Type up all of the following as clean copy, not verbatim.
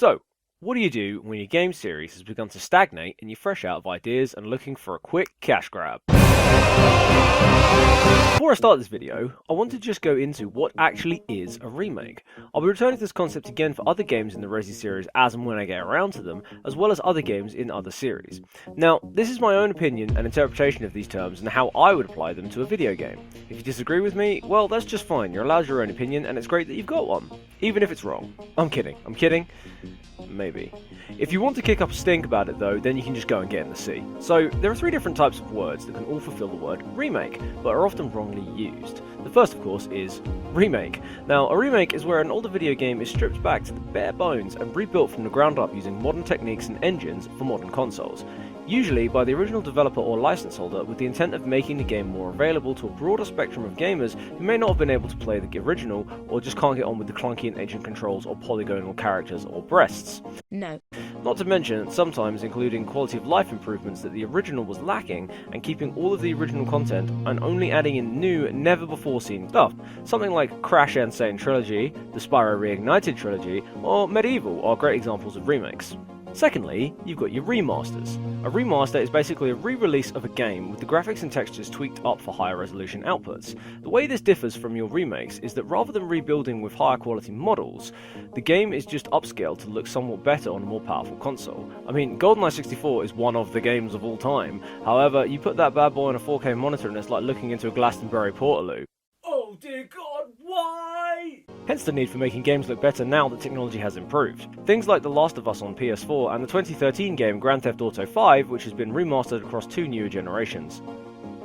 So, what do you do when your game series has begun to stagnate and you're fresh out of ideas and looking for a quick cash grab? Before I start this video, I want to just go into what actually is a remake. I'll be returning to this concept again for other games in the Resi series as and when I get around to them, as well as other games in other series. Now, this is my own opinion and interpretation of these terms and how I would apply them to a video game. If you disagree with me, well, that's just fine. You're allowed your own opinion and it's great that you've got one, even if it's wrong. I'm kidding. Maybe. If you want to kick up a stink about it though, then you can just go and get in the sea. So, there are three different types of words that can all fulfill the word remake, but are often wrongly used. The first, of course, is remake. Now, a remake is where an older video game is stripped back to the bare bones and rebuilt from the ground up using modern techniques and engines for modern consoles. Usually by the original developer or license holder with the intent of making the game more available to a broader spectrum of gamers who may not have been able to play the original or just can't get on with the clunky and ancient controls or polygonal characters or breasts. No. Not to mention, sometimes including quality of life improvements that the original was lacking and keeping all of the original content and only adding in new, never before seen stuff. Something like Crash Insane Trilogy, the Spyro Reignited Trilogy, or Medieval are great examples of remakes. Secondly, you've got your remasters. A remaster is basically a re-release of a game with the graphics and textures tweaked up for higher resolution outputs. The way this differs from your remakes is that rather than rebuilding with higher quality models, the game is just upscaled to look somewhat better on a more powerful console. I mean, GoldenEye 64 is one of the games of all time. However, you put that bad boy on a 4K monitor and it's like looking into a Glastonbury Portaloo. Oh dear God, why? Hence the need for making games look better now that technology has improved. Things like The Last of Us on PS4 and the 2013 game Grand Theft Auto 5, which has been remastered across two newer generations.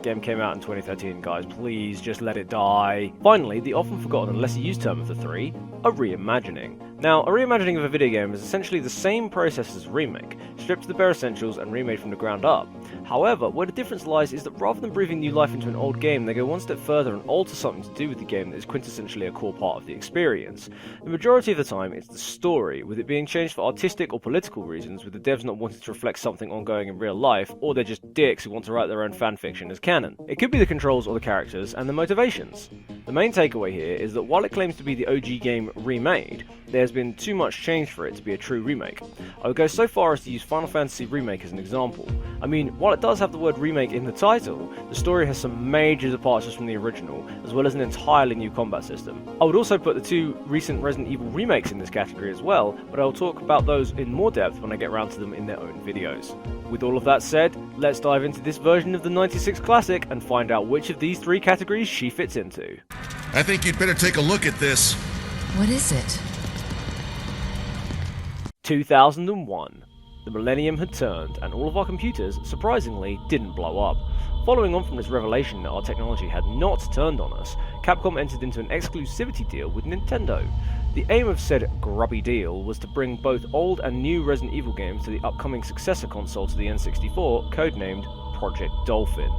Game came out in 2013, guys, please just let it die. Finally, the often forgotten and lesser used term of the three, a reimagining. Now, a reimagining of a video game is essentially the same process as a remake, stripped to the bare essentials and remade from the ground up. However, where the difference lies is that rather than breathing new life into an old game, they go one step further and alter something to do with the game that is quintessentially a core part of the experience. The majority of the time, it's the story, with it being changed for artistic or political reasons, with the devs not wanting to reflect something ongoing in real life, or they're just dicks who want to write their own fanfiction as canon. It could be the controls or the characters, and the motivations. The main takeaway here is that while it claims to be the OG game remade, there's been too much change for it to be a true remake. I would go so far as to use Final Fantasy Remake as an example. I mean, while it does have the word remake in the title, the story has some major departures from the original, as well as an entirely new combat system. I would also put the two recent Resident Evil remakes in this category as well, but I'll talk about those in more depth when I get around to them in their own videos. With all of that said, let's dive into this version of the 96 classic and find out which of these three categories she fits into. I think you'd better take a look at this. What is it? 2001. The millennium had turned, and all of our computers, surprisingly, didn't blow up. Following on from this revelation that our technology had not turned on us, Capcom entered into an exclusivity deal with Nintendo. The aim of said grubby deal was to bring both old and new Resident Evil games to the upcoming successor console to the N64, codenamed Project Dolphin.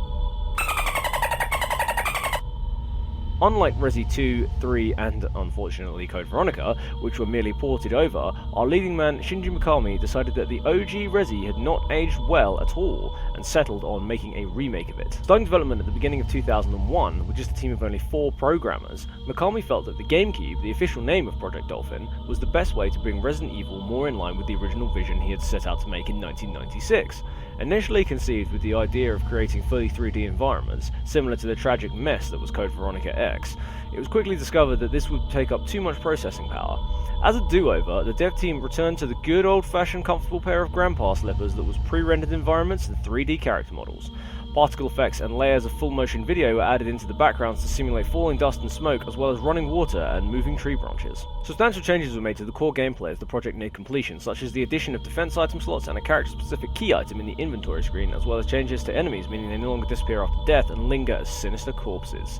Unlike Resi 2, 3, and unfortunately Code Veronica, which were merely ported over, our leading man Shinji Mikami decided that the OG Resi had not aged well at all, and settled on making a remake of it. Starting development at the beginning of 2001, with just a team of only 4 programmers, Mikami felt that the GameCube, the official name of Project Dolphin, was the best way to bring Resident Evil more in line with the original vision he had set out to make in 1996. Initially conceived with the idea of creating fully 3D environments, similar to the tragic mess that was Code Veronica X, it was quickly discovered that this would take up too much processing power. As a do-over, the dev team returned to the good old-fashioned comfortable pair of grandpa slippers that was pre-rendered environments and 3D character models. Particle effects and layers of full-motion video were added into the backgrounds to simulate falling dust and smoke, as well as running water and moving tree branches. Substantial changes were made to the core gameplay as the project neared completion, such as the addition of defense item slots and a character-specific key item in the inventory screen, as well as changes to enemies, meaning they no longer disappear after death and linger as sinister corpses.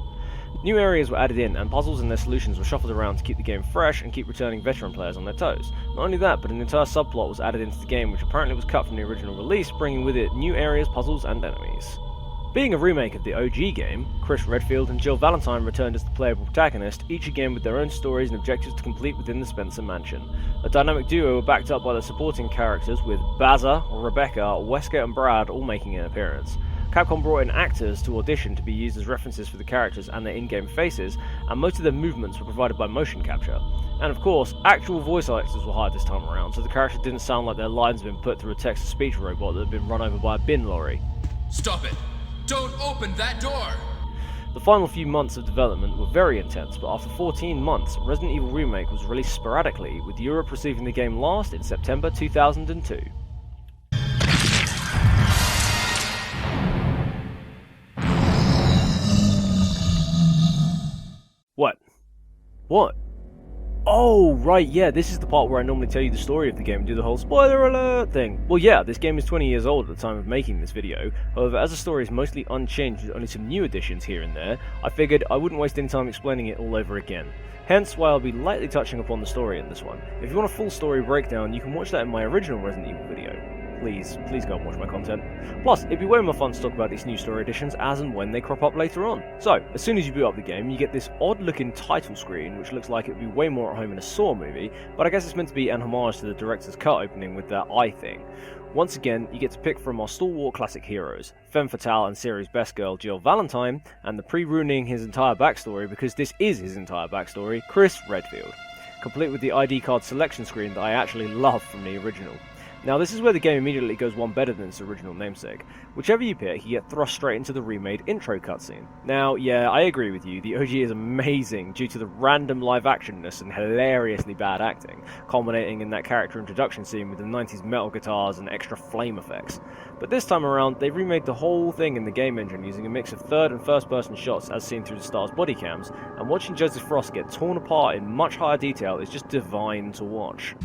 New areas were added in, and puzzles and their solutions were shuffled around to keep the game fresh and keep returning veteran players on their toes. Not only that, but an entire subplot was added into the game, which apparently was cut from the original release, bringing with it new areas, puzzles, and enemies. Being a remake of the OG game, Chris Redfield and Jill Valentine returned as the playable protagonist, each again with their own stories and objectives to complete within the Spencer mansion. A dynamic duo were backed up by their supporting characters, with Baza, Rebecca, Wesker and Brad all making an appearance. Capcom brought in actors to audition to be used as references for the characters and their in-game faces, and most of their movements were provided by motion capture. And of course, actual voice actors were hired this time around, so the characters didn't sound like their lines had been put through a text-to-speech robot that had been run over by a bin lorry. Stop it! Don't open that door! The final few months of development were very intense, but after 14 months, Resident Evil Remake was released sporadically, with Europe receiving the game last in September 2002. What? Oh, right, yeah, this is the part where I normally tell you the story of the game and do the whole spoiler alert thing. Well, yeah, this game is 20 years old at the time of making this video. However, as the story is mostly unchanged with only some new additions here and there, I figured I wouldn't waste any time explaining it all over again. Hence why I'll be lightly touching upon the story in this one. If you want a full story breakdown, you can watch that in my original Resident Evil video. Please go and watch my content. Plus, it'd be way more fun to talk about these new story additions as and when they crop up later on. So, as soon as you boot up the game, you get this odd looking title screen, which looks like it would be way more at home in a Saw movie, but I guess it's meant to be an homage to the director's cut opening with that eye thing. Once again, you get to pick from our stalwart classic heroes, femme fatale and series best girl Jill Valentine, and the pre-ruining his entire backstory, because this is his entire backstory, Chris Redfield, complete with the ID card selection screen that I actually love from the original. Now this is where the game immediately goes one better than its original namesake. Whichever you pick, you get thrust straight into the remade intro cutscene. Now, yeah, I agree with you, the OG is amazing due to the random live actionness and hilariously bad acting, culminating in that character introduction scene with the 90s metal guitars and extra flame effects. But this time around, they remade the whole thing in the game engine using a mix of third and first person shots as seen through the star's body cams, and watching Joseph Frost get torn apart in much higher detail is just divine to watch.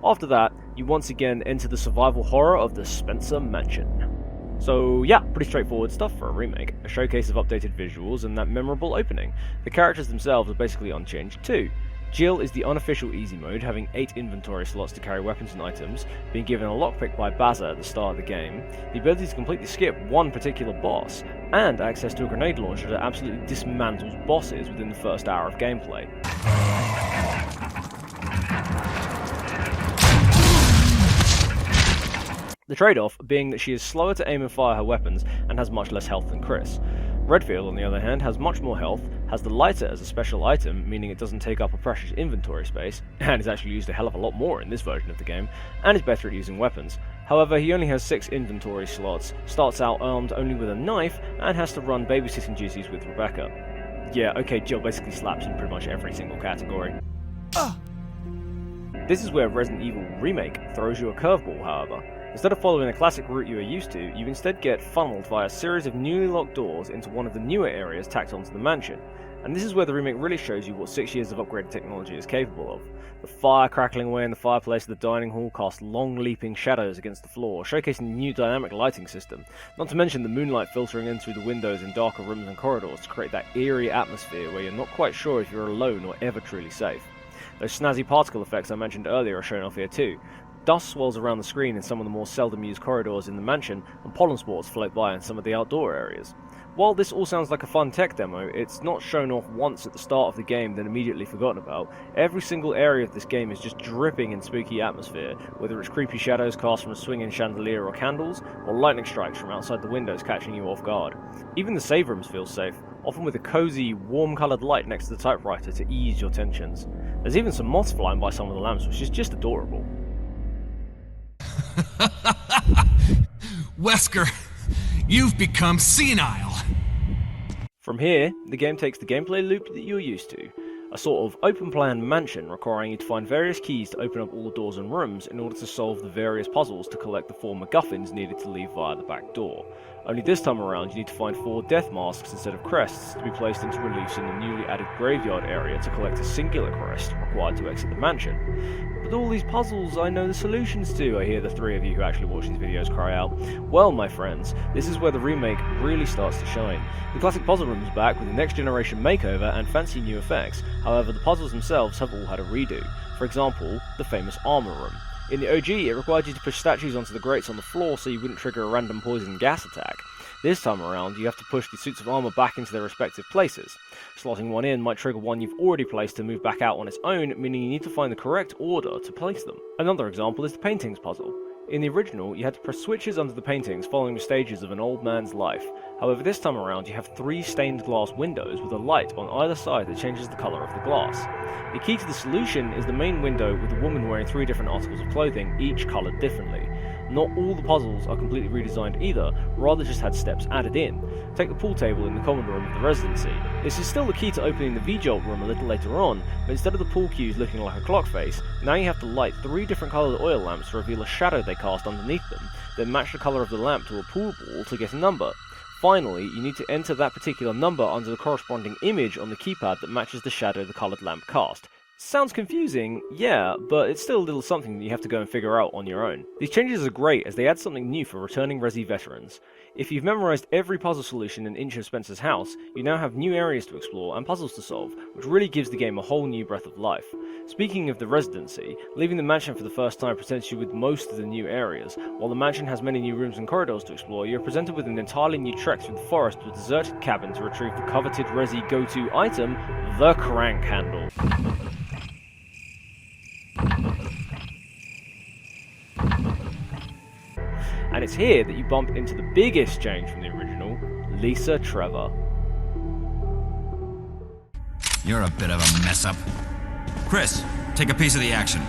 After that, you once again enter the survival horror of the Spencer Mansion. So yeah, pretty straightforward stuff for a remake, a showcase of updated visuals and that memorable opening. The characters themselves are basically unchanged too. Jill is the unofficial easy mode, having 8 inventory slots to carry weapons and items, being given a lockpick by Baza at the start of the game, the ability to completely skip one particular boss, and access to a grenade launcher that absolutely dismantles bosses within the first hour of gameplay. The trade-off being that she is slower to aim and fire her weapons and has much less health than Chris. Redfield, on the other hand, has much more health, has the lighter as a special item, meaning it doesn't take up a precious inventory space, and is actually used a hell of a lot more in this version of the game, and is better at using weapons. However, he only has 6 inventory slots, starts out armed only with a knife, and has to run babysitting duties with Rebecca. Yeah, okay, Jill basically slaps in pretty much every single category. This is where Resident Evil Remake throws you a curveball, however. Instead of following the classic route you are used to, you instead get funneled via a series of newly locked doors into one of the newer areas tacked onto the mansion. And this is where the remake really shows you what 6 years of upgraded technology is capable of. The fire crackling away in the fireplace of the dining hall cast long leaping shadows against the floor, showcasing the new dynamic lighting system, not to mention the moonlight filtering in through the windows in darker rooms and corridors to create that eerie atmosphere where you're not quite sure if you're alone or ever truly safe. Those snazzy particle effects I mentioned earlier are shown off here too. Dust swirls around the screen in some of the more seldom used corridors in the mansion, and pollen spores float by in some of the outdoor areas. While this all sounds like a fun tech demo, it's not shown off once at the start of the game then immediately forgotten about. Every single area of this game is just dripping in spooky atmosphere, whether it's creepy shadows cast from a swinging chandelier or candles, or lightning strikes from outside the windows catching you off guard. Even the save rooms feel safe, often with a cozy, warm-coloured light next to the typewriter to ease your tensions. There's even some moths flying by some of the lamps, which is just adorable. Wesker, you've become senile. From here, the game takes the gameplay loop that you're used to. A sort of open-plan mansion requiring you to find various keys to open up all the doors and rooms in order to solve the various puzzles to collect the 4 MacGuffins needed to leave via the back door. Only this time around you need to find 4 death masks instead of crests to be placed into reliefs in the newly added graveyard area to collect a singular crest required to exit the mansion. But all these puzzles I know the solutions to, I hear the 3 of you who actually watch these videos cry out. Well, my friends, this is where the remake really starts to shine. The classic puzzle room is back with a next generation makeover and fancy new effects, however the puzzles themselves have all had a redo. For example, the famous armor room. In the OG, it required you to push statues onto the grates on the floor so you wouldn't trigger a random poison gas attack. This time around, you have to push the suits of armor back into their respective places. Slotting one in might trigger one you've already placed to move back out on its own, meaning you need to find the correct order to place them. Another example is the paintings puzzle. In the original, you had to press switches under the paintings following the stages of an old man's life. However, this time around you have 3 stained glass windows with a light on either side that changes the colour of the glass. The key to the solution is the main window with a woman wearing 3 different articles of clothing, each coloured differently. Not all the puzzles are completely redesigned either, rather just had steps added in. Take the pool table in the common room of the Residency. This is still the key to opening the V-Jolt room a little later on, but instead of the pool cues looking like a clock face, now you have to light 3 different coloured oil lamps to reveal a shadow they cast underneath them, then match the colour of the lamp to a pool ball to get a number. Finally, you need to enter that particular number under the corresponding image on the keypad that matches the shadow the coloured lamp cast. Sounds confusing, yeah, but it's still a little something that you have to go and figure out on your own. These changes are great as they add something new for returning Resi veterans. If you've memorised every puzzle solution in Inch of Spencer's house, you now have new areas to explore and puzzles to solve, which really gives the game a whole new breath of life. Speaking of the Residency, leaving the mansion for the first time presents you with most of the new areas. While the mansion has many new rooms and corridors to explore, you're presented with an entirely new trek through the forest to a deserted cabin to retrieve the coveted Resi go-to item, the crank handle. And it's here that you bump into the biggest change from the original, Lisa Trevor. You're a bit of a mess-up. Chris, take a piece of the action.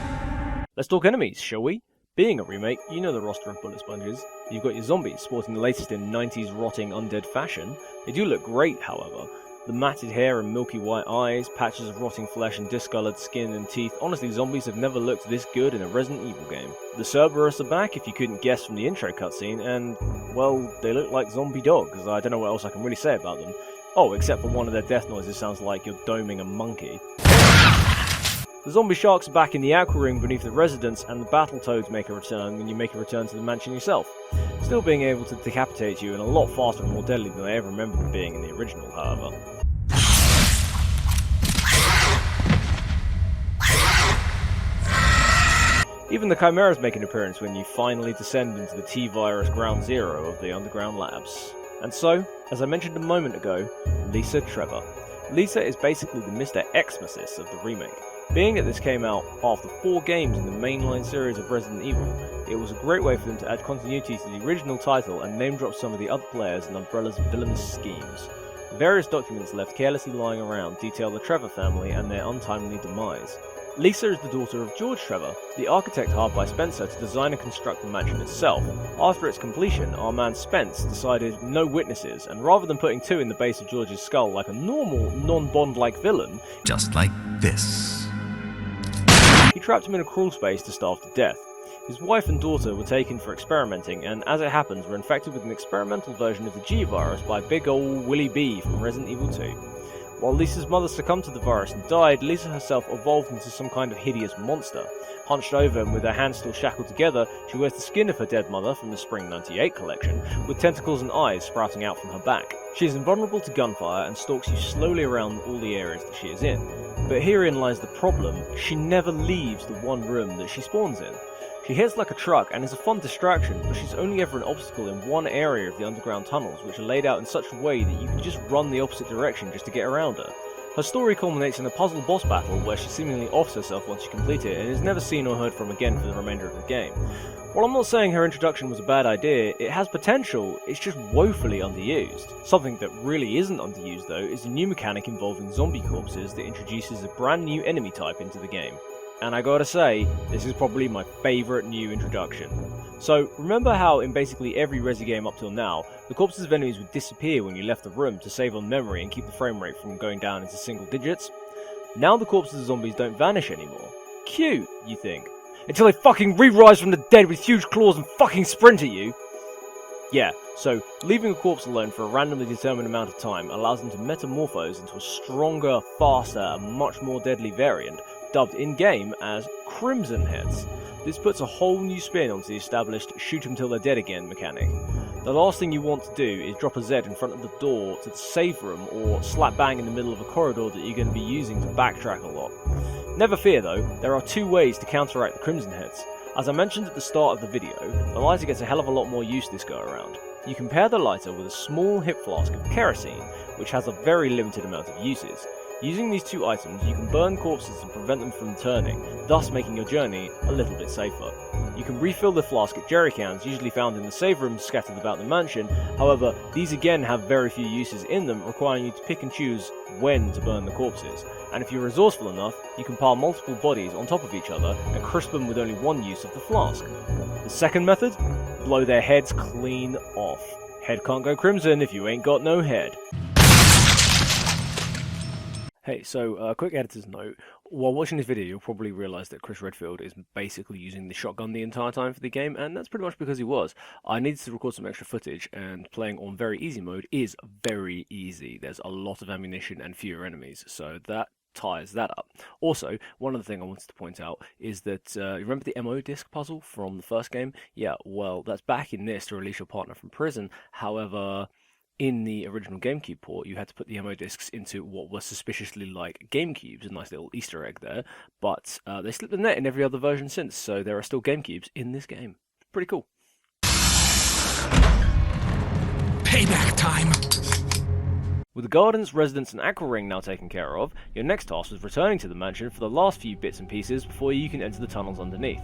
Let's talk enemies, shall we? Being a remake, you know the roster of bullet sponges. You've got your zombies, sporting the latest in 90s rotting undead fashion. They do look great, however. The matted hair and milky white eyes, patches of rotting flesh and discoloured skin and teeth. Honestly, zombies have never looked this good in a Resident Evil game. The Cerberus are back, if you couldn't guess from the intro cutscene, and, well, they look like zombie dogs. I don't know what else I can really say about them. Oh, except for one of their death noises sounds like you're doming a monkey. The zombie sharks are back in the aqua ring beneath the residence, and the Battletoads make a return when you make a return to the mansion yourself. Still being able to decapitate you and a lot faster and more deadly than I ever remember them being in the original, however. Even the Chimeras make an appearance when you finally descend into the T-Virus Ground Zero of the underground labs. And so, as I mentioned a moment ago, Lisa Trevor. Lisa is basically the Mr. Xmas of the remake. Being that this came out after 4 games in the mainline series of Resident Evil, it was a great way for them to add continuity to the original title and name drop some of the other players and Umbrella's villainous schemes. Various documents left carelessly lying around detail the Trevor family and their untimely demise. Lisa is the daughter of George Trevor, the architect hired by Spencer to design and construct the mansion itself. After its completion, our man Spence decided no witnesses, and rather than putting 2 in the base of George's skull like a normal, non-Bond-like villain, Just like this. he trapped him in a crawl space to starve to death. His wife and daughter were taken for experimenting, and as it happens, were infected with an experimental version of the G-Virus by big ol' Willie B from Resident Evil 2. While Lisa's mother succumbed to the virus and died, Lisa herself evolved into some kind of hideous monster. Hunched over and with her hands still shackled together, she wears the skin of her dead mother from the Spring '98 collection, with tentacles and eyes sprouting out from her back. She is invulnerable to gunfire and stalks you slowly around all the areas that she is in. But herein lies the problem: she never leaves the one room that she spawns in. She hits like a truck and is a fun distraction, but she's only ever an obstacle in one area of the underground tunnels, which are laid out in such a way that you can just run the opposite direction just to get around her. Her story culminates in a puzzle boss battle where she seemingly offs herself once you complete it and is never seen or heard from again for the remainder of the game. While I'm not saying her introduction was a bad idea, it has potential, it's just woefully underused. Something that really isn't underused though is a new mechanic involving zombie corpses that introduces a brand new enemy type into the game. And I gotta say, this is probably my favourite new introduction. So, remember how in basically every Resi game up till now, the corpses of enemies would disappear when you left the room to save on memory and keep the frame rate from going down into single digits? Now the corpses of zombies don't vanish anymore. Cute, you think. Until they fucking re-rise from the dead with huge claws and fucking sprint at you. Yeah, so leaving a corpse alone for a randomly determined amount of time allows them to metamorphose into a stronger, faster, and much more deadly variant, dubbed in-game as Crimson Heads. This puts a whole new spin onto the established shoot 'em till they're dead again mechanic. The last thing you want to do is drop a Z in front of the door to the save room or slap bang in the middle of a corridor that you're going to be using to backtrack a lot. Never fear though, there are two ways to counteract the Crimson Heads. As I mentioned at the start of the video, the lighter gets a hell of a lot more use this go around. You can pair the lighter with a small hip flask of kerosene, which has a very limited amount of uses. Using these two items, you can burn corpses and prevent them from turning, thus making your journey a little bit safer. You can refill the flask at jerry cans usually found in the save rooms scattered about the mansion, however, these again have very few uses in them, requiring you to pick and choose when to burn the corpses. And if you're resourceful enough, you can pile multiple bodies on top of each other and crisp them with only one use of the flask. The second method? Blow their heads clean off. Head can't go crimson if you ain't got no head. Hey, so quick editor's note. While watching this video, you'll probably realise that Chris Redfield is basically using the shotgun the entire time for the game, and that's pretty much because he was. I needed to record some extra footage, and playing on very easy mode is very easy. There's a lot of ammunition and fewer enemies, so that ties that up. Also, one other thing I wanted to point out is that, you remember the MO disc puzzle from the first game? Yeah, well, that's back in this to release your partner from prison. However, in the original GameCube port, you had to put the MO discs into what were suspiciously like GameCubes, a nice little Easter egg there, but they slipped the net in every other version since, so there are still GameCubes in this game. Pretty cool. Payback time! With the gardens, residence and aqua ring now taken care of, your next task was returning to the mansion for the last few bits and pieces before you can enter the tunnels underneath.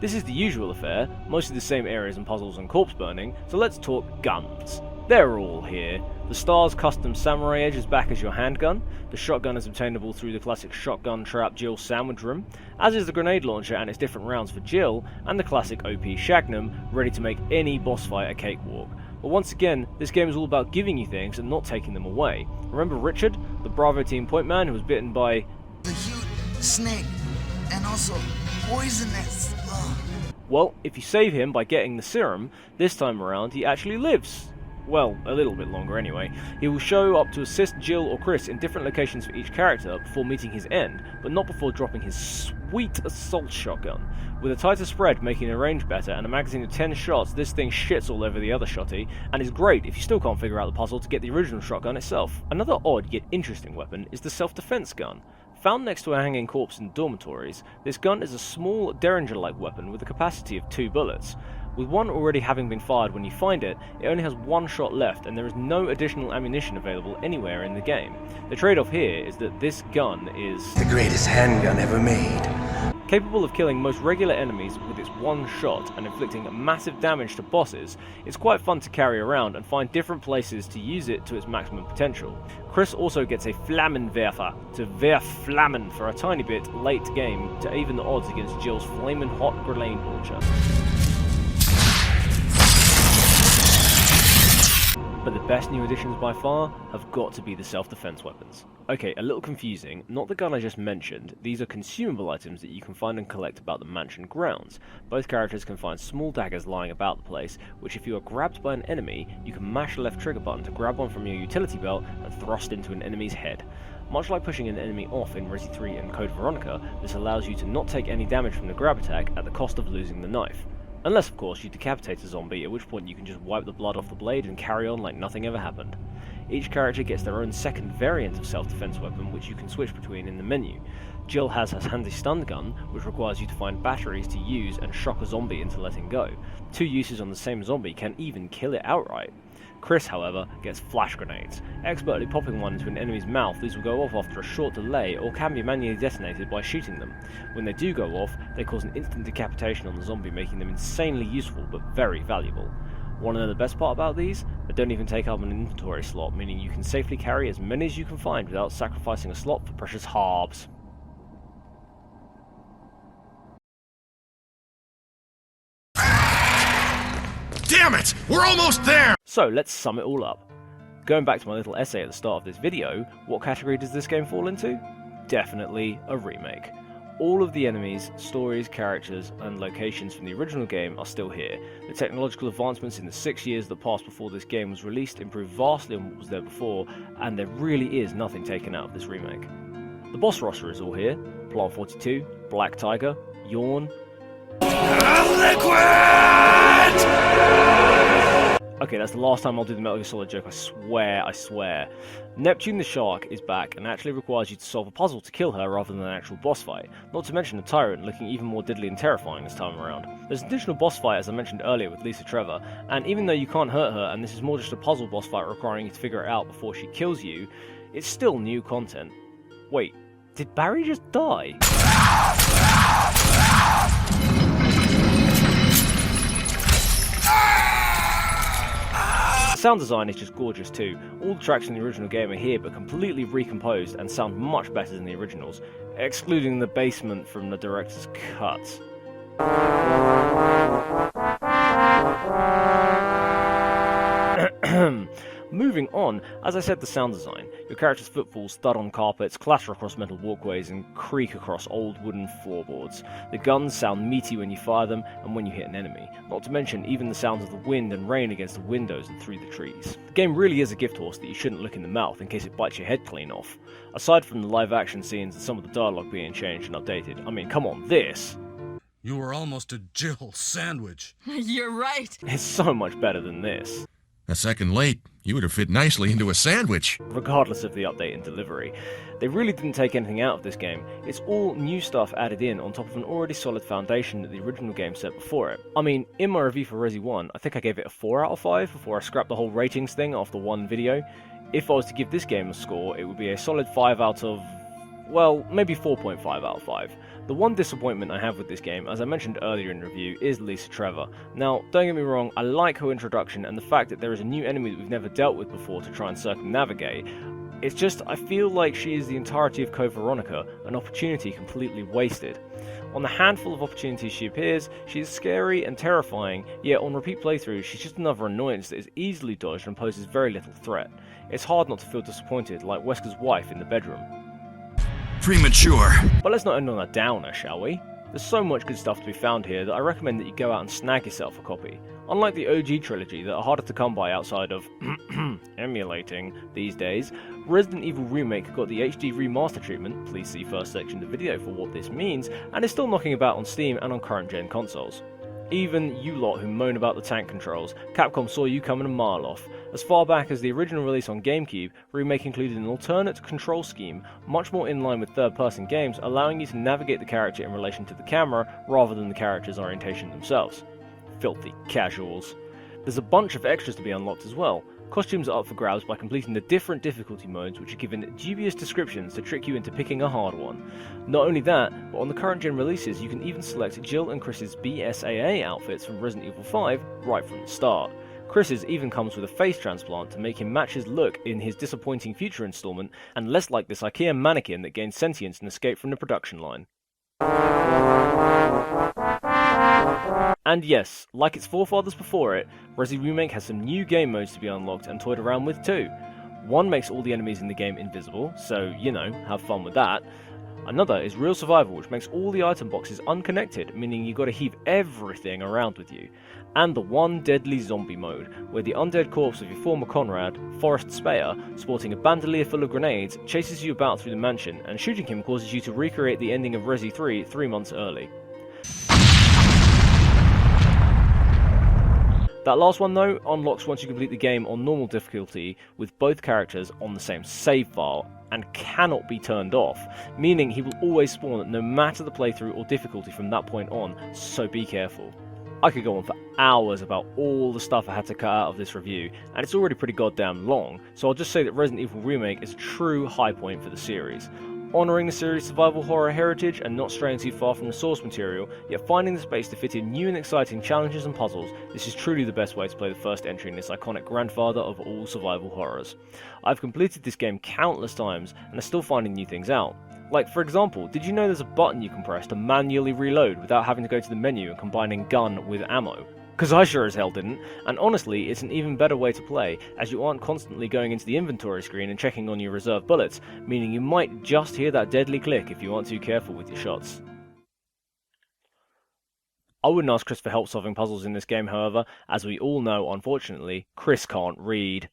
This is the usual affair, mostly the same areas and puzzles and corpse burning, so let's talk guns. They're all here. The Star's custom Samurai Edge is back as your handgun, the shotgun is obtainable through the classic shotgun trap Jill sandwich room, as is the grenade launcher and its different rounds for Jill, and the classic OP Shagnum, ready to make any boss fight a cakewalk. But once again, this game is all about giving you things and not taking them away. Remember Richard, the Bravo team point man who was bitten by the huge snake, and also poisonous. Ugh. Well, if you save him by getting the serum, this time around he actually lives. Well, a little bit longer anyway. He will show up to assist Jill or Chris in different locations for each character before meeting his end, but not before dropping his sweet assault shotgun. With a tighter spread making the range better and a magazine of 10 shots, this thing shits all over the other shotty, and is great if you still can't figure out the puzzle to get the original shotgun itself. Another odd yet interesting weapon is the self-defense gun. Found next to a hanging corpse in dormitories, this gun is a small Derringer-like weapon with a capacity of 2 bullets. With one already having been fired when you find it, it only has 1 shot left and there is no additional ammunition available anywhere in the game. The trade-off here is that this gun is The greatest handgun ever made. capable of killing most regular enemies with its 1 shot and inflicting massive damage to bosses. It's quite fun to carry around and find different places to use it to its maximum potential. Chris also gets a Flammenwerfer to Werf Flammen for a tiny bit late game to even the odds against Jill's flaming hot grenade launcher. But the best new additions by far have got to be the self-defense weapons. Okay, a little confusing, not the gun I just mentioned, these are consumable items that you can find and collect about the mansion grounds. Both characters can find small daggers lying about the place, which if you are grabbed by an enemy, you can mash the left trigger button to grab one from your utility belt and thrust into an enemy's head. Much like pushing an enemy off in Resi 3 and Code Veronica, this allows you to not take any damage from the grab attack at the cost of losing the knife. Unless, of course, you decapitate a zombie, at which point you can just wipe the blood off the blade and carry on like nothing ever happened. Each character gets their own second variant of self-defense weapon, which you can switch between in the menu. Jill has her handy stun gun, which requires you to find batteries to use and shock a zombie into letting go. 2 uses on the same zombie can even kill it outright. Chris, however, gets flash grenades. Expertly popping one into an enemy's mouth, these will go off after a short delay or can be manually detonated by shooting them. When they do go off, they cause an instant decapitation on the zombie, making them insanely useful but very valuable. Want to know the best part about these? They don't even take up an inventory slot, meaning you can safely carry as many as you can find without sacrificing a slot for precious harbs. Damn it! We're almost there! So let's sum it all up. Going back to my little essay at the start of this video, what category does this game fall into? Definitely a remake. all of the enemies, stories, characters, and locations from the original game are still here. The technological advancements in the 6 years that passed before this game was released improved vastly on what was there before, and there really is nothing taken out of this remake. The boss roster is all here: Plant 42, Black Tiger, Yawn. Okay, that's the last time I'll do the Metal Gear Solid joke, I swear. Neptune the Shark is back and actually requires you to solve a puzzle to kill her rather than an actual boss fight, not to mention the Tyrant looking even more deadly and terrifying this time around. There's an additional boss fight, as I mentioned earlier, with Lisa Trevor, and even though you can't hurt her and this is more just a puzzle boss fight requiring you to figure it out before she kills you, it's still new content. Wait, did Barry just die? The sound design is just gorgeous too. All the tracks in the original game are here but completely recomposed and sound much better than the originals, excluding the basement from the director's cut. Moving on, as I said, the sound design. Your character's footfalls thud on carpets, clatter across metal walkways, and creak across old wooden floorboards. The guns sound meaty when you fire them and when you hit an enemy, not to mention even the sounds of the wind and rain against the windows and through the trees. The game really is a gift horse that you shouldn't look in the mouth in case it bites your head clean off. Aside from the live action scenes and some of the dialogue being changed and updated, I mean, come on, this! You were almost a Jill sandwich. You're right. It's so much better than this. A second late, you would have fit nicely into a sandwich. Regardless of the update and delivery. They really didn't take anything out of this game. It's all new stuff added in on top of an already solid foundation that the original game set before it. I mean, in my review for Resi 1, I think I gave it a 4 out of 5 before I scrapped the whole ratings thing after one video. If I was to give this game a score, it would be a solid 5 out of, well, maybe 4.5 out of 5. The one disappointment I have with this game, as I mentioned earlier in the review, is Lisa Trevor. Now, don't get me wrong, I like her introduction and the fact that there is a new enemy that we've never dealt with before to try and circumnavigate. It's just, I feel like she is the entirety of Code Veronica, an opportunity completely wasted. On the handful of opportunities she appears, she is scary and terrifying, yet on repeat playthroughs she's just another annoyance that is easily dodged and poses very little threat. It's hard not to feel disappointed, like Wesker's wife in the bedroom. Premature. But let's not end on a downer, shall we? There's so much good stuff to be found here that I recommend that you go out and snag yourself a copy. Unlike the OG trilogy that are harder to come by outside of emulating these days, Resident Evil Remake got the HD remaster treatment, please see first section of the video for what this means, and is still knocking about on Steam and on current gen consoles. Even you lot who moan about the tank controls, Capcom saw you coming a mile off. As far back as the original release on GameCube, Remake included an alternate control scheme, much more in line with third-person games, allowing you to navigate the character in relation to the camera rather than the character's orientation themselves. Filthy casuals. There's a bunch of extras to be unlocked as well. Costumes are up for grabs by completing the different difficulty modes, which are given dubious descriptions to trick you into picking a hard one. Not only that, but on the current gen releases you can even select Jill and Chris's BSAA outfits from Resident Evil 5 right from the start. Chris's even comes with a face transplant to make him match his look in his disappointing future installment, and less like this IKEA mannequin that gained sentience and escaped from the production line. And yes, like its forefathers before it, Resi Remake has some new game modes to be unlocked and toyed around with too. One makes all the enemies in the game invisible, so, you know, have fun with that. Another is Real Survival, which makes all the item boxes unconnected, meaning you gotta heave everything around with you. And the One Deadly Zombie mode, where the undead corpse of your former comrade, Forrest Speyer, sporting a bandolier full of grenades, chases you about through the mansion, and shooting him causes you to recreate the ending of Resi 3 3 months early. That last one though, unlocks once you complete the game on normal difficulty with both characters on the same save file, and cannot be turned off, meaning he will always spawn no matter the playthrough or difficulty from that point on, so be careful. I could go on for hours about all the stuff I had to cut out of this review, and it's already pretty goddamn long, so I'll just say that Resident Evil Remake is a true high point for the series. Honouring the series' survival horror heritage and not straying too far from the source material, yet finding the space to fit in new and exciting challenges and puzzles, this is truly the best way to play the first entry in this iconic grandfather of all survival horrors. I've completed this game countless times and are still finding new things out. Like, for example, did you know there's a button you can press to manually reload without having to go to the menu and combining gun with ammo? Because I sure as hell didn't, and honestly it's an even better way to play, as you aren't constantly going into the inventory screen and checking on your reserve bullets, meaning you might just hear that deadly click if you aren't too careful with your shots. I wouldn't ask Chris for help solving puzzles in this game, however, as we all know, unfortunately, Chris can't read.